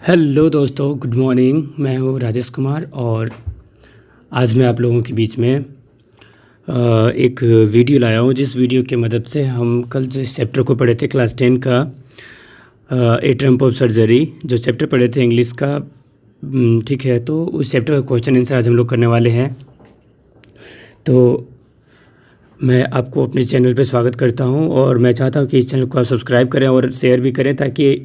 Hello दोस्तों, good morning. मैं हूँ राजेश कुमार और आज मैं आप लोगों के बीच में एक वीडियो लाया हूँ जिस वीडियो की मदद से हम कल जो इस चैप्टर को पढ़े थे क्लास 10 का ए ट्रम्प ऑफ सर्जरी जो चैप्टर पढ़े थे इंग्लिश का, ठीक है। तो उस चैप्टर का क्वेश्चन आंसर आज हम लोग करने वाले हैं। तो मैं आपको अपने चैनल पर स्वागत करता हूँ और मैं चाहता हूँ कि इस चैनल को आप सब्सक्राइब करें और शेयर भी करें ताकि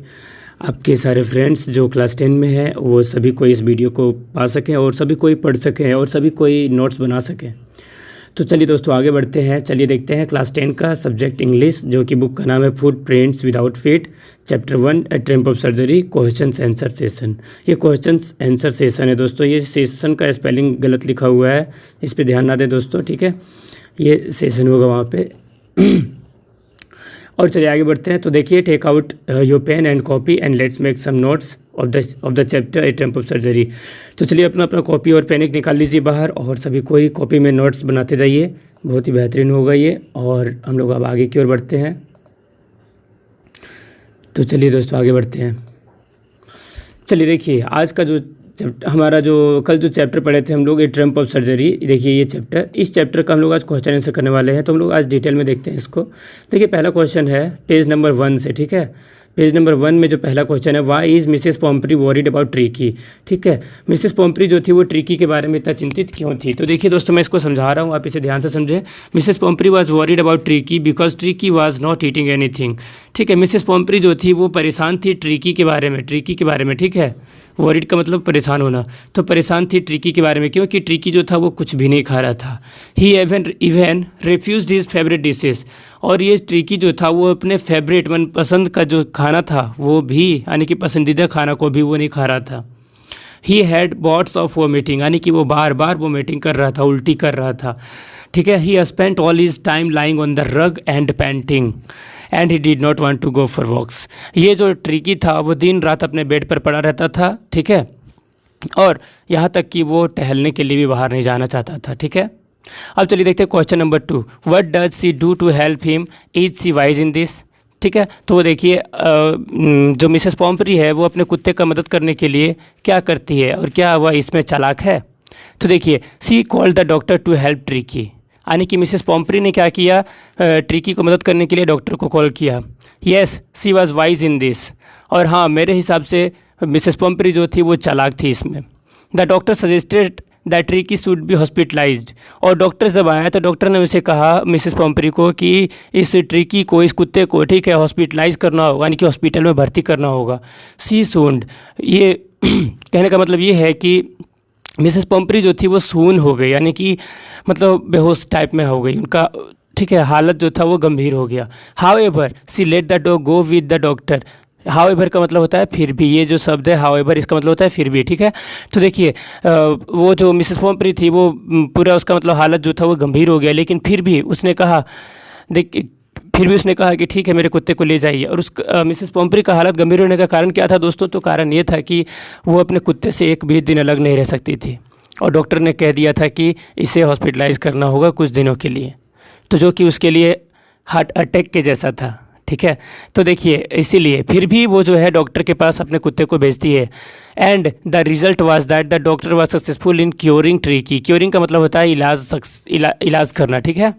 आपके सारे फ्रेंड्स जो क्लास 10 में हैं वो सभी कोई इस वीडियो को पा सकें और सभी कोई पढ़ सकें और सभी कोई नोट्स बना सकें। तो चलिए दोस्तों आगे बढ़ते हैं। चलिए देखते हैं क्लास 10 का सब्जेक्ट इंग्लिश, जो कि बुक का नाम है foot prints without feet, chapter 1 A triumph of surgery, question answer session. ये क्वेश्चन आंसर सेशन है दोस्तों। ये सेशन का स्पेलिंग गलत लिखा हुआ है, इस पर ध्यान ना दें दोस्तों, ठीक है। ये सेशन होगा वहाँ पे और चलिए आगे बढ़ते हैं। तो देखिए, take out your pen and copy and let's make some notes of the chapter a triumph of surgery. तो चलिए अपना अपना कॉपी और पेन निकाल लीजिए बाहर और सभी कोई कॉपी में नोट्स बनाते जाइए। बहुत ही बेहतरीन होगा ये। और हम लोग अब आगे की ओर बढ़ते हैं। तो चलिए दोस्तों आगे बढ़ते हैं। चलिए देखिए, आज का जो हमारा जो कल जो चैप्टर पढ़े थे हम लोग ए ट्रम्प ऑफ सर्जरी, देखिए ये चैप्टर, इस चैप्टर का हम लोग आज क्वेश्चन आंसर करने वाले हैं। तो हम लोग आज डिटेल में देखते हैं इसको। देखिए पहला क्वेश्चन है पेज नंबर 1 से, ठीक है। पेज नंबर 1 में जो पहला क्वेश्चन है, why is Mrs Pumphrey worried about Tricki, ठीक है। मिसेस पॉम्प्री जो थी वो ट्रिकी के बारे में इतना चिंतित क्यों थी? तो देखिए दोस्तों, मैं इसको समझा रहा हूँ, आप इसे ध्यान से समझें। Mrs Pumphrey was worried about Tricki because Tricki was not eating anything, ठीक है। मिसेस पॉम्प्री जो थी वो परेशान थी ट्रिकी के बारे में, ठीक है। वॉरिड का मतलब परेशान होना, तो परेशान थी ट्रिकी के बारे में क्योंकि ट्रिकी जो था वो कुछ भी नहीं खा रहा था। He even refuse his favourite dishes, और ये ट्रिकी जो था वो अपने फेवरेट मनपसंद का जो खाना था वो भी, यानी कि पसंदीदा खाना को भी वो नहीं खा रहा था। He had bots of vomiting, यानी कि वो बार बार वोमिटिंग कर रहा था, उल्टी कर रहा था, ठीक है। He spent all his time lying on the rug and panting and he did not want to go for walks. ये जो ट्रिकी था वो दिन रात अपने बेड पर पड़ा रहता था, ठीक है। और यहाँ तक कि वो टहलने के लिए भी बाहर नहीं जाना चाहता था, ठीक है। अब चलिए देखते हैं question number 2, what does she do to help him, is she wise in this, ठीक है। तो वो देखिए जो मिसेस पॉम्प्री है वो अपने कुत्ते का मदद करने के लिए क्या करती है और क्या वह इसमें चालाक है? तो देखिए, she called the doctor to help Tricki, यानी कि मिसेस पॉम्प्री ने क्या किया, ट्रिकी को मदद करने के लिए डॉक्टर को कॉल किया। Yes she was wise in this, और हाँ मेरे हिसाब से मिसेस पॉम्प्री जो थी वो चालाक थी इसमें। The doctor suggested that tricky should be hospitalised, और डॉक्टर जब आया तो डॉक्टर ने उसे कहा मिसेस पॉम्प्री को कि इस ट्रिकी को, इस कुत्ते को, ठीक है, हॉस्पिटलाइज करना होगा, यानी कि हॉस्पिटल में भर्ती करना होगा। सी सून्ड, ये कहने का मतलब ये है कि मिसेस पॉम्प्री जो थी वो सून हो गई, यानी कि मतलब बेहोश टाइप में हो गई उनका, ठीक है, हालत जो था वो गंभीर हो गया। However she let the dog go with the doctor, however का मतलब होता है फिर भी, ये जो शब्द है हाउएवर इसका मतलब होता है फिर भी, ठीक है। तो देखिए वो जो मिसेस पॉम्प्री थी वो पूरा उसका मतलब हालत जो था वो गंभीर हो गया, लेकिन फिर भी उसने कहा कि ठीक है मेरे कुत्ते को ले जाइए। और उस मिसेस पॉम्प्री का हालत गंभीर होने का कारण क्या था दोस्तों? तो कारण ये था कि वो अपने कुत्ते से एक भी दिन अलग नहीं रह सकती थी, और डॉक्टर ने कह दिया था कि इसे हॉस्पिटलाइज करना होगा कुछ दिनों के लिए, तो जो कि उसके लिए हार्ट अटैक के जैसा था, ठीक है। तो देखिए इसीलिए फिर भी वो जो है डॉक्टर के पास अपने कुत्ते को भेजती है। And the result was that the doctor was successful in curing tricky, curing का मतलब होता है इलाज करना, ठीक है।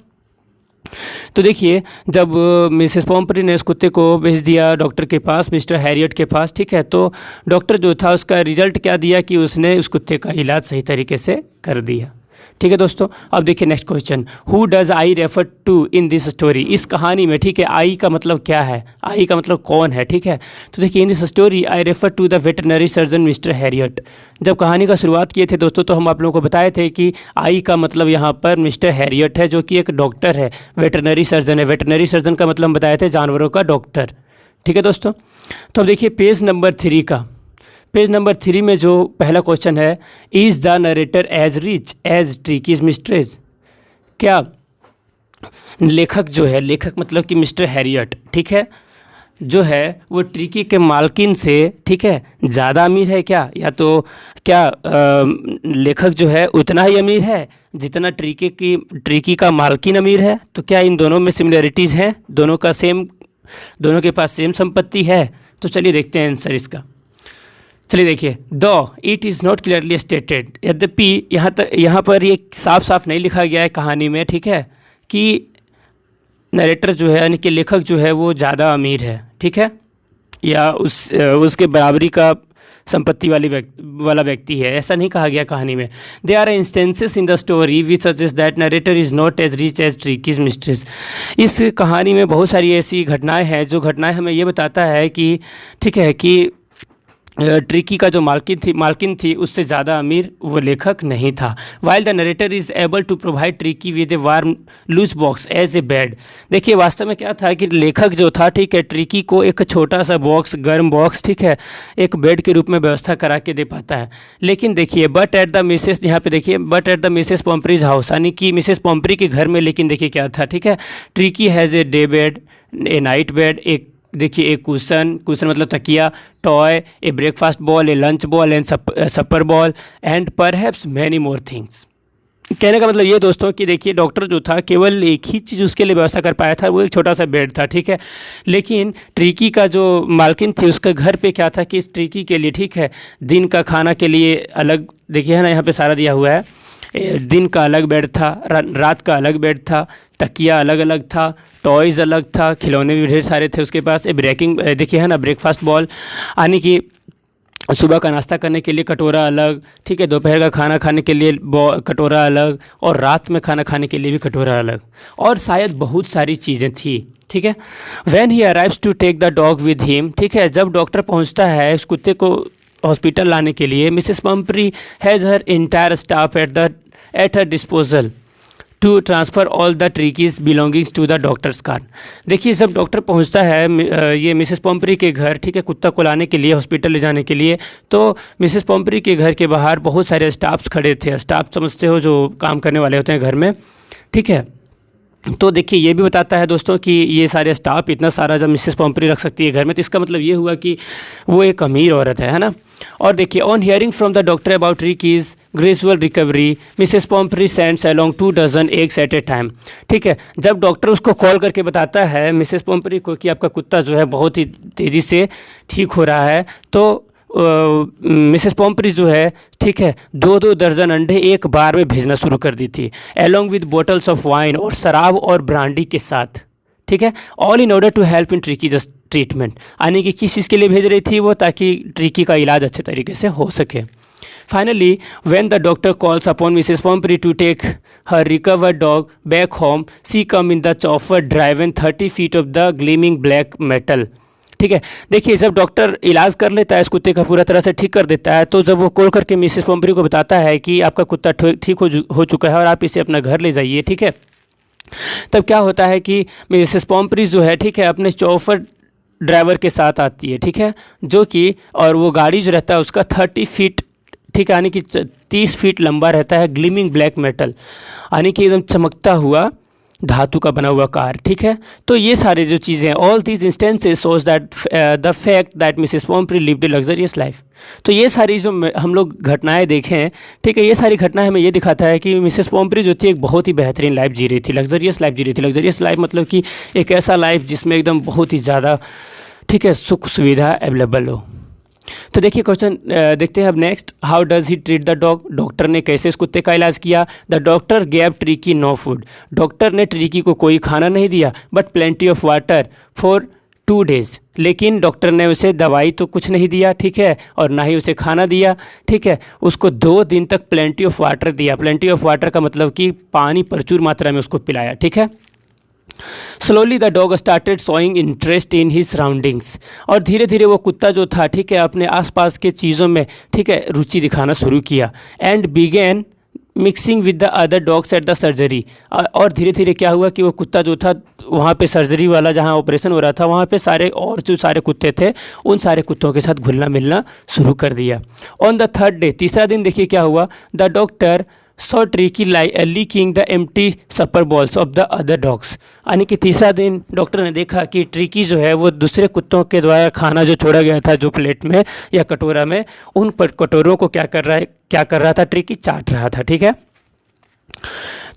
तो देखिए जब मिसेस पॉम्प्री ने उस कुत्ते को भेज दिया डॉक्टर के पास, मिस्टर हैरियट के पास, ठीक है, तो डॉक्टर जो था उसका रिजल्ट क्या दिया कि उसने उस कुत्ते का इलाज सही तरीके से कर दिया, ठीक है दोस्तों। अब देखिए next question, who does I refer to in this story, इस कहानी में, ठीक है, आई का मतलब क्या है, आई का मतलब कौन है, ठीक है। तो देखिए in this story I refer to the veterinary surgeon mister Herriot. जब कहानी का शुरुआत किए थे दोस्तों तो हम आप लोगों को बताए थे कि आई का मतलब यहाँ पर मिस्टर हैरियट है, जो कि एक डॉक्टर है, वेटरनरी सर्जन है। वेटरनरी सर्जन का मतलब बताए थे जानवरों का डॉक्टर, ठीक है दोस्तों। तो अब देखिए पेज नंबर 3 में जो पहला क्वेश्चन है, is the narrator as rich as Tricki's mistress, क्या लेखक जो है, लेखक मतलब कि मिस्टर हैरियट, ठीक है, जो है वो ट्रिकी के मालकिन से, ठीक है, ज़्यादा अमीर है क्या? या तो क्या लेखक जो है उतना ही अमीर है जितना ट्रिकी का मालकिन अमीर है? तो क्या इन दोनों में सिमिलरिटीज़ हैं, दोनों के पास सेम संपत्ति है? तो चलिए देखते हैं आंसर इसका। चलिए देखिए, दो it is not clearly stated, यद्यपि यहाँ पर ये साफ साफ नहीं लिखा गया है कहानी में, ठीक है, कि नरेटर जो है यानी कि लेखक जो है वो ज़्यादा अमीर है, ठीक है, या उसके बराबरी का संपत्ति वाला व्यक्ति है, ऐसा नहीं कहा गया कहानी में। There are instances in the story which suggest that narrator is not as rich as Tricki's mistress. इस कहानी में बहुत सारी ऐसी घटनाएं हैं जो घटनाएं हमें ये बताता है कि, ठीक है, कि ट्रिकी का जो मालकिन थी उससे ज़्यादा अमीर वो लेखक नहीं था। While the narrator is able to provide Tricki with a warm loose box as a bed. देखिए वास्तव में क्या था कि लेखक जो था, ठीक है, ट्रिकी को एक छोटा सा बॉक्स, गर्म बॉक्स, ठीक है, एक बेड के रूप में व्यवस्था करा के दे पाता है। लेकिन देखिए बट एट द मिसेस, यहाँ पे देखिए but at the Mrs Pumphrey's house, यानी कि मिसेस पॉम्प्री के घर में, लेकिन देखिए क्या था, ठीक है, Tricki has a day bed, a night bed, एक देखिए एक कुशन मतलब तकिया, toy, a breakfast bowl, a lunch bowl and supper bowl and perhaps many more things. कहने का मतलब ये दोस्तों कि देखिए डॉक्टर जो था केवल एक ही चीज़ उसके लिए व्यवस्था कर पाया था, वो एक छोटा सा बेड था, ठीक है। लेकिन ट्रिकी का जो मालकिन थी उसके घर पे क्या था कि इस ट्रिकी के लिए, ठीक है, दिन का खाना के लिए अलग, देखिए है ना, यहाँ पे सारा दिया हुआ है, दिन का अलग बेड था, रात का अलग बेड था, तकिया अलग अलग था, टॉयज़ अलग था, खिलौने भी ढेर सारे थे उसके पास, देखिए है ना, ब्रेकफास्ट बॉल, यानी कि सुबह का नाश्ता करने के लिए कटोरा अलग, ठीक है, दोपहर का खाना खाने के लिए कटोरा अलग, और रात में खाना खाने के लिए भी कटोरा अलग, और शायद बहुत सारी चीज़ें थी, ठीक है। When he arrives to take the dog with him, ठीक है, जब डॉक्टर पहुंचता है इस कुत्ते को हॉस्पिटल लाने के लिए, Mrs Pumphrey has her entire staff at her disposal to transfer all the Tricki's belongings to the doctor's car. देखिए जब डॉक्टर पहुंचता है ये मिसेस पॉम्प्री के घर, ठीक है, कुत्ता को लाने के लिए, हॉस्पिटल ले जाने के लिए, तो मिसेस पॉम्प्री के घर के बाहर बहुत सारे स्टाफ्स खड़े थे। स्टाफ समझते हो जो काम करने वाले होते हैं घर में, ठीक है। तो देखिए ये भी बताता है दोस्तों कि ये सारे स्टाफ, इतना सारा जब मिसेस पॉम्प्री रख सकती है घर में, तो इसका मतलब ये हुआ कि वो एक अमीर औरत है ना। और देखिए on hearing from the doctor about Tricki's gradual recovery, Mrs Pumphrey sends along 2 dozen eggs at a time, ठीक है। जब डॉक्टर उसको कॉल करके बताता है मिसेस पॉम्प्री को कि आपका कुत्ता जो है बहुत ही तेज़ी से ठीक हो रहा है, तो मिसेस पॉम्प्री जो है, ठीक है, 2-2 दर्जन अंडे एक बार में भेजना शुरू कर दी थी, along with bottles of wine, और शराब और ब्रांडी के साथ, ठीक है, all in order to help in Tricki treatment. यानी कि किस चीज़ के लिए भेज रही थी वो, ताकि ट्रिकी का इलाज अच्छे तरीके से हो सके। Finally, when the doctor calls upon Mrs. Pomfrey to take her recovered dog back home, she come in the chauffeur driven 30 feet of the gleaming black metal, ठीक है। देखिए जब डॉक्टर इलाज कर लेता है इस कुत्ते का, पूरा तरह से ठीक कर देता है, तो जब वो कॉल करके मिसेस पॉम्प्री को बताता है कि आपका कुत्ता ठीक हो चुका है और आप इसे अपना घर ले जाइए, ठीक है, तब क्या होता है कि मिसेस पॉम्प्री जो है, ठीक है, अपने चौफर ड्राइवर के साथ आती है, ठीक है, जो कि, और वो गाड़ी जो रहता है उसका 30 फीट, ठीक है, यानी कि 30 फीट लंबा रहता है, ग्लीमिंग ब्लैक मेटल, यानी कि एकदम चमकता हुआ धातु का बना हुआ कार, ठीक है। तो ये सारे जो चीज़ें, all these instances shows that the fact that Mrs Pumphrey lived a luxurious life. तो ये सारी जो हम लोग घटनाएं देखें, ठीक है, ये सारी घटनाएं हमें ये दिखाता है कि मिसेस पॉम्प्री जो थी एक बहुत ही बेहतरीन लाइफ जी रही थी, लग्जरियस लाइफ जी रही थी। लग्जरियस लाइफ मतलब कि एक ऐसा लाइफ जिसमें एकदम बहुत ही ज़्यादा, ठीक है, सुख सुविधा अवेलेबल हो। तो देखिए क्वेश्चन देखते हैं अब next, how does he treat the dog. Doctor ने कैसे इस कुत्ते का इलाज किया। The doctor gave Tricki no food, doctor ने ट्रिकी को कोई खाना नहीं दिया, but plenty of water for 2 days, लेकिन डॉक्टर ने उसे दवाई तो कुछ नहीं दिया, ठीक है, और ना ही उसे खाना दिया, ठीक है, उसको 2 दिन तक प्लेंटी ऑफ वाटर दिया। प्लेंटी ऑफ वाटर का मतलब कि पानी प्रचुर मात्रा में उसको पिलाया, ठीक है। Slowly the dog started showing interest in his surroundings, और धीरे धीरे वो कुत्ता जो था, ठीक है, अपने आसपास के चीज़ों में, ठीक है, रुचि दिखाना शुरू किया। And began mixing with the other dogs at the surgery, और धीरे धीरे क्या हुआ कि वो कुत्ता जो था वहाँ पे सर्जरी वाला जहाँ ऑपरेशन हो रहा था वहाँ पे सारे और जो सारे कुत्ते थे उन सारे कुत्तों के साथ घुलना मिलना शुरू कर दिया। ऑन द 3rd डे, तीसरा दिन देखिए क्या हुआ, the doctor saw Tricki licking the empty supper bowls of the other dogs, यानी कि तीसरा दिन डॉक्टर ने देखा कि ट्रिकी जो है वो दूसरे कुत्तों के द्वारा खाना जो छोड़ा गया था जो प्लेट में या कटोरा में, उन कटोरों को क्या कर रहा था, ट्रिकी चाट रहा था, ठीक है।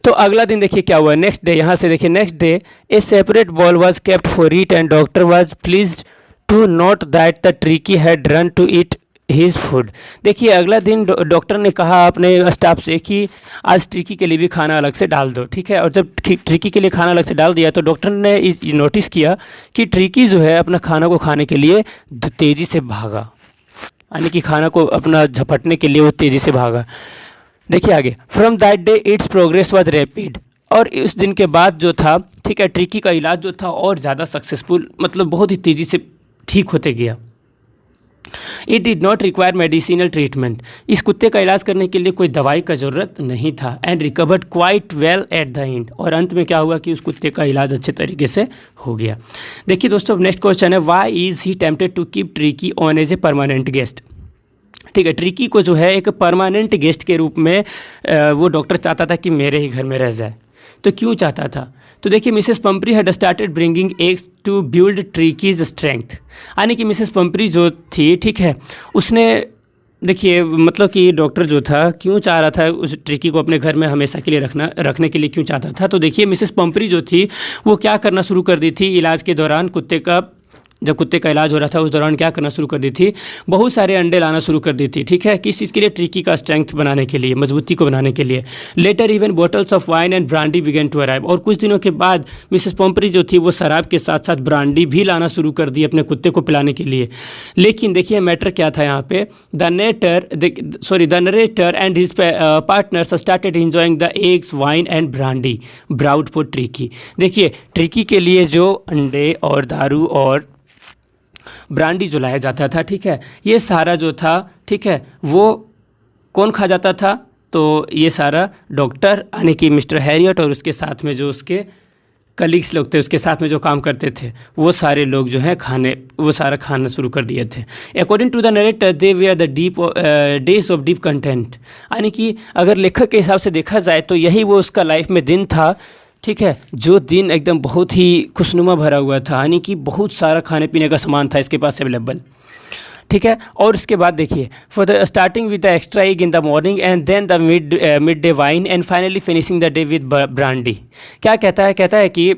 तो अगला दिन देखिए क्या हुआ, नेक्स्ट डे, यहाँ से देखिए next day, a separate bowl was kept for it and doctor was pleased to note that the Tricki had run to it his food. देखिए अगला दिन डॉक्टर ने कहा अपने स्टाफ से कि आज ट्रिकी के लिए भी खाना अलग से डाल दो, ठीक है। और जब ट्रिकी के लिए खाना अलग से डाल दिया तो डॉक्टर ने नोटिस किया कि ट्रिकी जो है अपना खाना को खाने के लिए तेज़ी से भागा, यानी कि खाना को अपना झपटने के लिए वो तेज़ी से भागा। देखिए आगे, from that day it's progress was rapid. और इस दिन के बाद जो था, ठीक है, ट्रिकी का इलाज जो था और ज़्यादा सक्सेसफुल, मतलब बहुत ही तेज़ी से ठीक होते गया। It did not require medicinal treatment. इस कुत्ते का इलाज करने के लिए कोई दवाई का ज़रूरत नहीं था। And recovered quite well at the end. और अंत में क्या हुआ कि उस कुत्ते का इलाज अच्छे तरीके से हो गया। देखिए दोस्तों, अब नेक्स्ट क्वेश्चन है, why is he tempted to keep Tricki on as a permanent guest. ठीक है, ट्रिकी को जो है एक परमानेंट गेस्ट के रूप में वो डॉक्टर चाहता था कि मेरे ही घर में रह जाए। तो क्यों चाहता था? तो देखिए, Mrs Pumphrey had started bringing eggs to build Tricki's strength. यानी कि मिसेस पंपरी जो थी, ठीक है, उसने, देखिए मतलब कि डॉक्टर जो था क्यों चाह रहा था उस ट्रिकी को अपने घर में हमेशा के लिए रखने के लिए क्यों चाहता था? तो देखिए, मिसेस पंपरी जो थी वो क्या करना शुरू कर दी थी इलाज के दौरान, जब कुत्ते का इलाज हो रहा था उस दौरान क्या करना शुरू कर दी थी, बहुत सारे अंडे लाना शुरू कर दी थी। ठीक है, किस चीज़ के लिए? ट्रिकी का स्ट्रेंथ बनाने के लिए, मजबूती को बनाने के लिए। Later even bottles of wine and brandy began to arrive. और कुछ दिनों के बाद मिसेस पॉम्परी जो थी वो शराब के साथ साथ ब्रांडी भी लाना शुरू कर दी अपने कुत्ते को पिलाने के लिए। लेकिन देखिए मैटर क्या था यहाँ पे, the narrator and his partners started enjoying the eggs, wine and brandy brought for Tricki. देखिए, ट्रिकी के लिए जो अंडे और दारू और ब्रांडी जो लाया जाता था, ठीक है, ये सारा जो था, ठीक है, वो कौन खा जाता था? तो ये सारा डॉक्टर यानी कि मिस्टर हैरियट और उसके साथ में जो उसके कलीग्स लोग थे, उसके साथ में जो काम करते थे, वो सारे लोग जो है वो सारा खाना शुरू कर दिए थे। According to the narrator they were the days of deep content. यानी कि अगर लेखक के हिसाब से देखा जाए तो यही वो उसका लाइफ में दिन था, ठीक है, जो दिन एकदम बहुत ही खुशनुमा भरा हुआ था, यानी कि बहुत सारा खाने पीने का सामान था इसके पास अवेलेबल। ठीक है, और इसके बाद देखिए, for the starting with the extra egg in the morning and then the mid day wine and finally finishing the day with brandy. क्या कहता है कि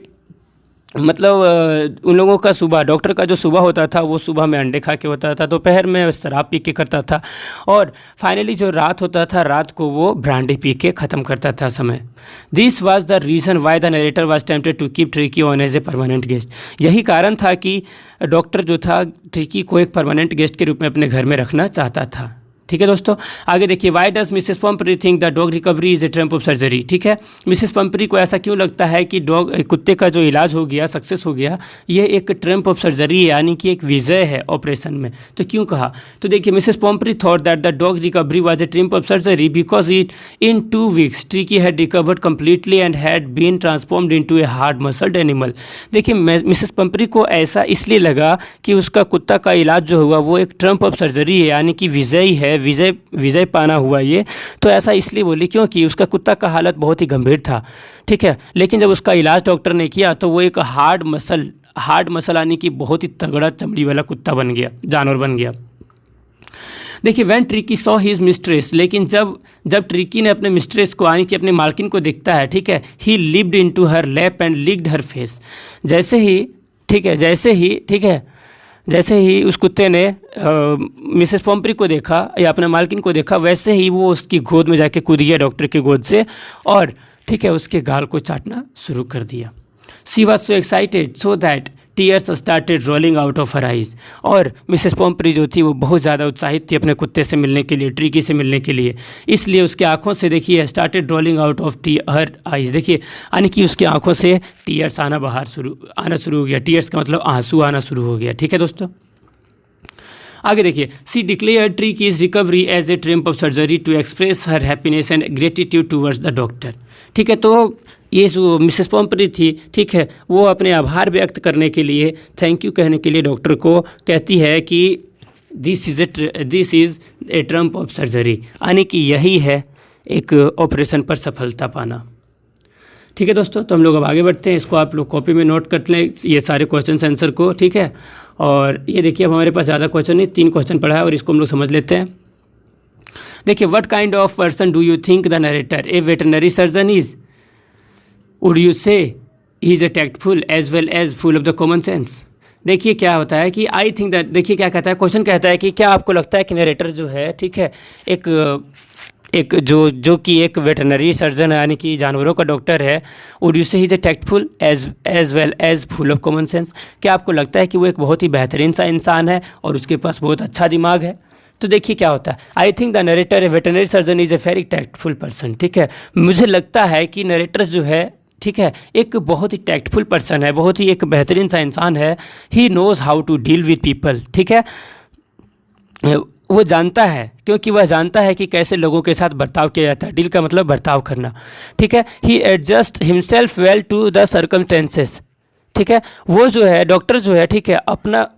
मतलब उन लोगों का सुबह, डॉक्टर का जो सुबह होता था वो सुबह में अंडे खा के होता था, दोपहर में शराब पी के करता था, और फाइनली जो रात होता था रात को वो ब्रांडी पी के ख़त्म करता था समय। This was the reason why the narrator was tempted to keep Tricki on as a permanent guest. यही कारण था कि डॉक्टर जो था ट्रिकी को एक परमानेंट गेस्ट के रूप में अपने घर में रखना चाहता था। ठीक है दोस्तों, आगे देखिए, why does Mrs Pumphrey think the dog recovery is a triumph of surgery. ठीक है, मिसेस पम्परी को ऐसा क्यों लगता है कि कुत्ते का जो इलाज हो गया, सक्सेस हो गया, ये एक ट्रम्प ऑफ सर्जरी है, यानी कि एक विजय है ऑपरेशन में। तो क्यों कहा? तो देखिए, Mrs Pumphrey thought that the dog recovery was a triumph of surgery because it in 2 weeks Tricki had recovered completely and had been transformed into a hard muscled animal. देखिए, मिसेस पम्परी को ऐसा इसलिए लगा कि उसका कुत्ता का इलाज जो हुआ वो एक ट्रम्प ऑफ सर्जरी है, यानी कि विजयी है, विजय पाना हुआ ये। तो ऐसा इसलिए बोली क्योंकि उसका कुत्ता का हालत बहुत ही गंभीर था। ठीक है, लेकिन जब उसका इलाज डॉक्टर ने किया तो वो एक हार्ड मसल यानी कि बहुत ही तगड़ा चमड़ी वाला कुत्ता बन गया, जानवर बन गया। देखिए, when tricky saw his mistress, लेकिन जब ट्रिकी ने अपने मिस्ट्रेस को यानी कि अपने मालकिन को देखता है, ठीक है, ही lived into her lap and licked her face. जैसे ही उस कुत्ते ने मिसेस पम्परी को देखा या अपने मालकिन को देखा, वैसे ही वो उसकी गोद में जाके कूद गया डॉक्टर की गोद से, और ठीक है, उसके गाल को चाटना शुरू कर दिया। She was so excited so that tears started rolling out of her eyes. और मिसेस पम्परी जो थी वो बहुत ज़्यादा उत्साहित थी अपने कुत्ते से मिलने के लिए, ट्रिकी से मिलने के लिए, इसलिए उसके आंखों से देखिए started rolling out of her eyes. देखिए, यानी कि उसकी आंखों से टीयर्स आना शुरू हो गया। टीयर्स का मतलब आंसू आना शुरू हो गया। ठीक है दोस्तों, आगे देखिए, she declare Tricki's recovery as a triumph of surgery to express her happiness and gratitude towards the doctor. ठीक है, तो ये जो मिसेस पम्परी थी, ठीक है, वो अपने आभार व्यक्त करने के लिए, थैंक यू कहने के लिए डॉक्टर को कहती है कि this is a triumph of surgery, यानी कि यही है एक ऑपरेशन पर सफलता पाना। ठीक है दोस्तों, तो हम लोग अब आगे बढ़ते हैं। इसको आप लोग कॉपी में नोट कर लें, ये सारे क्वेश्चन आंसर को। ठीक है, और ये देखिए, अब हमारे पास ज़्यादा क्वेश्चन नहीं, 3 क्वेश्चन पढ़ा है और इसको हम लोग समझ लेते हैं। देखिए, what kind of person do you think the narrator a veterinary surgeon is? Would you say he is a tactful as well as full of the common sense? देखिए क्या होता है कि आई थिंक दैट, देखिए क्या कहता है, question कहता है कि क्या आपको लगता है कि नरेटर जो है, ठीक है, एक एक जो कि एक वेटरनरी सर्जन है, यानी कि जानवरों का डॉक्टर है, would you say he is a tactful as well as full of common sense? क्या आपको लगता है कि वो एक बहुत ही बेहतरीन सा इंसान है और उसके पास बहुत अच्छा दिमाग है? तो देखिए क्या होता है, I think the narrator a veterinary surgeon is a very tactful person, ठीक है, मुझे लगता है कि नरेटर जो है, ठीक है, एक बहुत ही टैक्टफुल पर्सन है, बहुत ही एक बेहतरीन सा इंसान है। He knows how to deal with people, ठीक है, वो जानता है, क्योंकि वह जानता है कि कैसे लोगों के साथ बर्ताव किया जाता है। डील का मतलब बर्ताव करना, ठीक है। He adjust himself well to the circumstances, ठीक है, वो जो है डॉक्टर जो है, ठीक है, अपना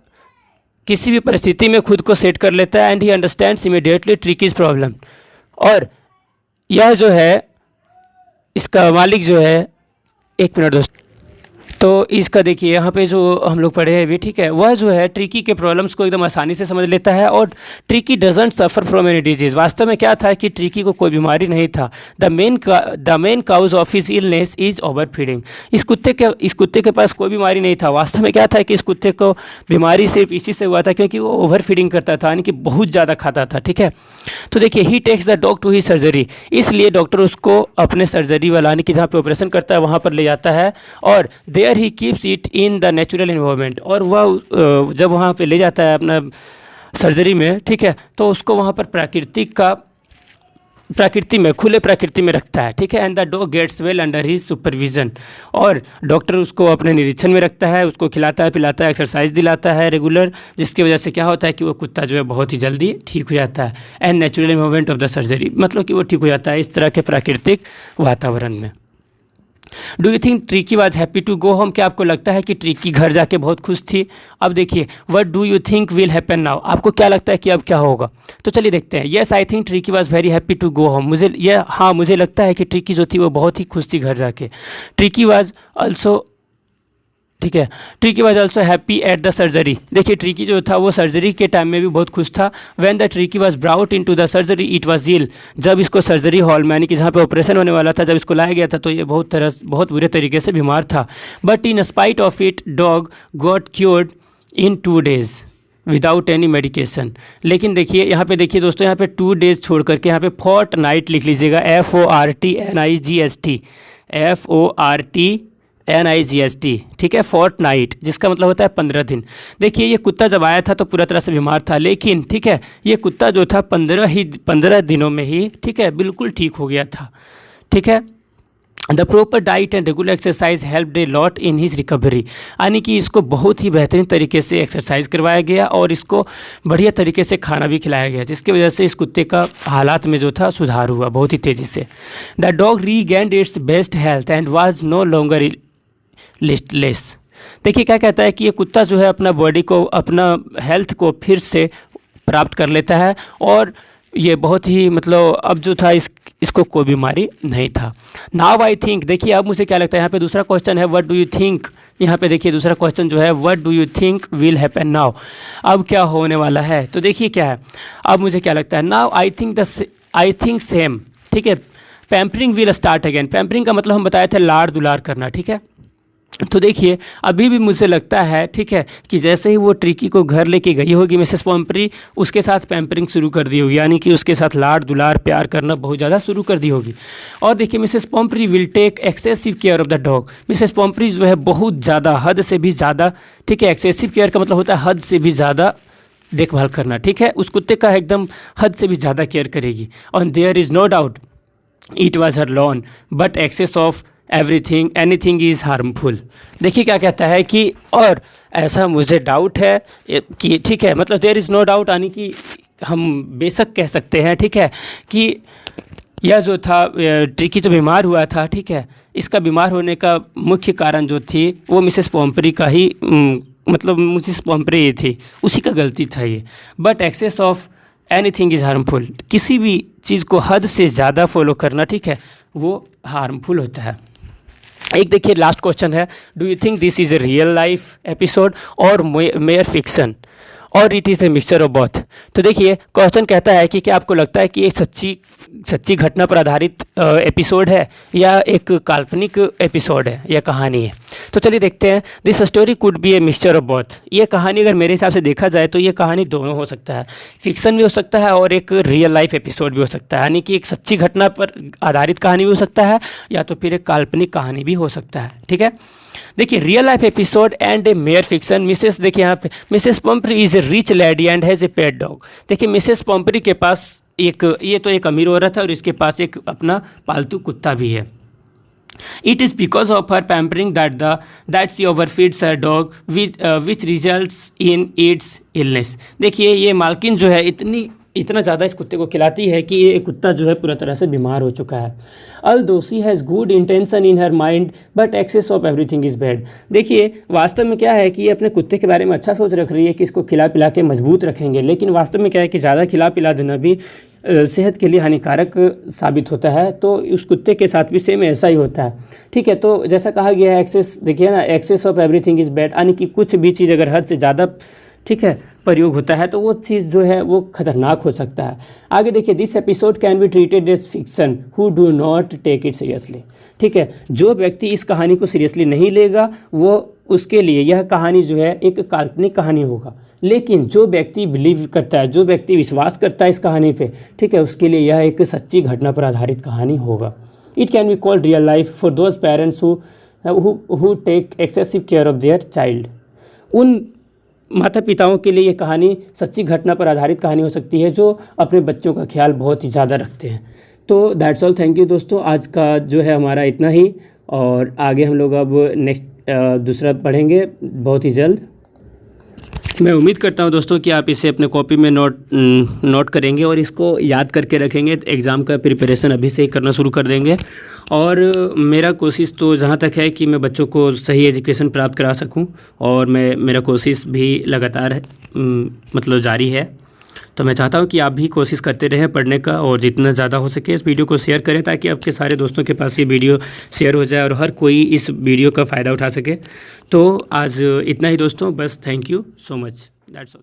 किसी भी परिस्थिति में खुद को सेट कर लेता है। And he understands immediately ट्रिकीज problem, और यह जो है इसका मालिक जो है, एक मिनट दोस्त, तो इसका देखिए यहाँ पे जो हम लोग पढ़े हैं अभी, ठीक है, वह जो है ट्रिकी के प्रॉब्लम्स को एकदम आसानी से समझ लेता है। और tricky doesn't suffer from any disease, वास्तव में क्या था कि ट्रिकी को कोई बीमारी नहीं था। The main cause of his illness is overfeeding, इस कुत्ते के पास कोई बीमारी नहीं था। वास्तव में क्या था कि इस कुत्ते को बीमारी सिर्फ इसी से हुआ था क्योंकि वो ओवर फीडिंग करता था, यानी कि बहुत ज़्यादा खाता था, ठीक है। तो देखिए he takes the dog to he surgery, इसलिए डॉक्टर उसको अपने सर्जरी वाला, यानी कि जहाँ पे ऑपरेशन करता है वहाँ पर ले जाता है, और there he keeps it in the natural environment, और वह जब वहाँ पे ले जाता है अपना सर्जरी में, ठीक है, तो उसको वहाँ पर प्रकृति में, खुले प्रकृति में रखता है, ठीक है। And the dog gets well under his supervision, और डॉक्टर उसको अपने निरीक्षण में रखता है, उसको खिलाता है, पिलाता है, एक्सरसाइज दिलाता है रेगुलर, जिसकी वजह से क्या होता है कि वो कुत्ता जो है बहुत ही जल्दी ठीक हो जाता है। And natural movement of the surgery, मतलब कि वो ठीक हो जाता है इस तरह के प्राकृतिक वातावरण में। Do you think Tricki was happy to go home, क्या आपको लगता है कि ट्रिकी घर जाके बहुत खुश थी? अब देखिए what do you think will happen now, आपको क्या लगता है कि अब क्या होगा? तो चलिए देखते हैं। Yes I think Tricki was very happy to go home, मुझे लगता है कि ट्रिकी जो थी वो बहुत ही खुश थी घर जाके। ट्रिकी वाज ऑल्सो, ठीक है, tricky was also happy at the surgery, देखिए ट्रिकी जो था वो सर्जरी के टाइम में भी बहुत खुश था। When the Tricki was brought into the surgery it was ill, जब इसको सर्जरी हॉल में, यानी कि जहाँ पे ऑपरेशन होने वाला था, जब इसको लाया गया था तो ये बहुत बुरे तरीके से बीमार था। But in spite of it dog got cured in 2 days without any medication. लेकिन देखिए यहाँ पे, देखिए दोस्तों, यहाँ पे 2 days छोड़ करके यहाँ पे फोर्टनाइट लिख लीजिएगा, FORTNIGST, ठीक है, फोर्टनाइट, जिसका मतलब होता है 15 दिन। देखिए ये कुत्ता जब आया था तो पूरा तरह से बीमार था, लेकिन ठीक है ये कुत्ता जो था 15 दिनों में ही, ठीक है, बिल्कुल ठीक हो गया था, ठीक है। The proper diet and regular exercise helped a lot in his recovery, यानी कि इसको बहुत ही बेहतरीन तरीके से एक्सरसाइज करवाया गया और इसको बढ़िया तरीके से खाना भी खिलाया गया, जिसकी वजह से इस कुत्ते का हालात में जो था सुधार हुआ बहुत ही तेज़ी से। The dog regained its best health and was no longer listless, देखिए क्या कहता है कि ये कुत्ता जो है अपना बॉडी को, अपना हेल्थ को फिर से प्राप्त कर लेता है, और ये बहुत ही, मतलब अब जो था इसको कोई बीमारी नहीं था। नाउ आई थिंक, देखिए अब मुझे क्या लगता है, यहाँ पे दूसरा क्वेश्चन है व्हाट डू यू थिंक, यहाँ पे देखिए दूसरा क्वेश्चन जो है what do you think will happen now, अब क्या होने वाला है? तो देखिए क्या है, अब मुझे क्या लगता है, नाउ आई थिंक सेम, ठीक है, pampering will start again. Pampering का मतलब हम बताए थे लाड़ दुलार करना, ठीक है। तो देखिए अभी भी मुझे लगता है, ठीक है, कि जैसे ही वो ट्रिकी को घर लेके गई होगी मिसेस पॉम्परी, उसके साथ पैम्परिंग शुरू कर दी होगी, यानी कि उसके साथ लाड़ दुलार प्यार करना बहुत ज़्यादा शुरू कर दी होगी। और देखिए Mrs Pumphrey will take excessive care of the dog, Mrs Pumphrey जो है बहुत ज़्यादा, हद से भी ज़्यादा, ठीक है, एक्सेसिव केयर का मतलब होता है हद से भी ज़्यादा देखभाल करना, ठीक है, उस कुत्ते का एकदम हद से भी ज़्यादा केयर करेगी। और there is no doubt it was her love but excess of anything is harmful, देखिए क्या कहता है कि, और ऐसा मुझे डाउट है कि, ठीक है, मतलब देयर इज़ नो डाउट, यानी कि हम बेशक कह सकते हैं, ठीक है, कि यह जो था ट्रिकी जो बीमार हुआ था, ठीक है, इसका बीमार होने का मुख्य कारण जो थी वो मिसेस पॉम्परी का ही, मतलब मिसेस पॉम्परी ही थी, उसी का गलती था ये। But excess of anything is harmful, किसी भी चीज़ को हद से ज़्यादा फॉलो करना, ठीक है, वो हार्मफुल होता है। एक देखिए लास्ट क्वेश्चन है, do you think this is a real life episode और मेयर फिक्सन, और it is a mixture of both. तो देखिए क्वेश्चन कहता है कि क्या आपको लगता है कि ये सच्ची घटना पर आधारित एपिसोड है या एक काल्पनिक एपिसोड है या कहानी है। तो चलिए देखते हैं। This story could be a mixture of both. ये कहानी अगर मेरे हिसाब से देखा जाए तो ये कहानी दोनों हो सकता है, फिक्शन भी हो सकता है और एक रियल लाइफ एपिसोड भी हो सकता है, यानी कि एक सच्ची घटना पर आधारित कहानी भी हो सकता है या तो फिर एक काल्पनिक कहानी भी हो सकता है। ठीक है, देखिए real life episode and a mere fiction. Mrs, देखिए यहाँ पे Mrs Pumphrey is a rich lady and has a pet dog. देखिए मिसेस पम्परी के पास ये तो एक अमीर औरत है और इसके पास एक अपना पालतू कुत्ता भी है। It is because of her pampering that she overfeeds her dog, which results in its illness। देखिए ये मालकिन जो है इतना ज़्यादा इस कुत्ते को खिलाती है कि ये कुत्ता जो है पूरा तरह से बीमार हो चुका है। Although she has good intention in her mind, but excess of everything is bad। देखिए वास्तव में क्या है कि ये अपने कुत्ते के बारे में अच्छा सोच रख रही है कि इसको खिला पिला के मजबूत रखेंगे, लेकिन वास्तव में क्या है कि ज़्यादा खिला पिला देना भी सेहत के लिए हानिकारक साबित होता है। तो उस कुत्ते के साथ भी सेम ऐसा ही होता है। ठीक है, तो जैसा कहा गया है एक्सेस, देखिए ना, excess of everything is bad, यानी कि कुछ भी चीज़ अगर हद से ज़्यादा ठीक है प्रयोग होता है तो वो चीज़ जो है वो खतरनाक हो सकता है। आगे देखिए, this episode can be treated as fiction who do not take it seriously. ठीक है, जो व्यक्ति इस कहानी को सीरियसली नहीं लेगा वो उसके लिए यह कहानी जो है एक काल्पनिक कहानी होगा, लेकिन जो व्यक्ति बिलीव करता है, जो व्यक्ति विश्वास करता है इस कहानी पे, ठीक है, उसके लिए यह एक सच्ची घटना पर आधारित कहानी होगा। It can be called real life for those parents who take excessive care of their child. उन माता पिताओं के लिए ये कहानी सच्ची घटना पर आधारित कहानी हो सकती है जो अपने बच्चों का ख्याल बहुत ही ज़्यादा रखते हैं। तो दैट्स ऑल, थैंक यू दोस्तों। आज का जो है हमारा इतना ही, और आगे हम लोग अब नेक्स्ट दूसरा पढ़ेंगे बहुत ही जल्द। मैं उम्मीद करता हूं दोस्तों कि आप इसे अपने कॉपी में नोट करेंगे और इसको याद करके रखेंगे। एग्ज़ाम का प्रिपरेशन अभी से ही करना शुरू कर देंगे। और मेरा कोशिश तो जहां तक है कि मैं बच्चों को सही एजुकेशन प्राप्त करा सकूं, और मेरा कोशिश भी लगातार मतलब जारी है। तो मैं चाहता हूं कि आप भी कोशिश करते रहें पढ़ने का, और जितना ज़्यादा हो सके इस वीडियो को शेयर करें ताकि आपके सारे दोस्तों के पास ये वीडियो शेयर हो जाए और हर कोई इस वीडियो का फ़ायदा उठा सके। तो आज इतना ही दोस्तों, बस thank you so much, that's all.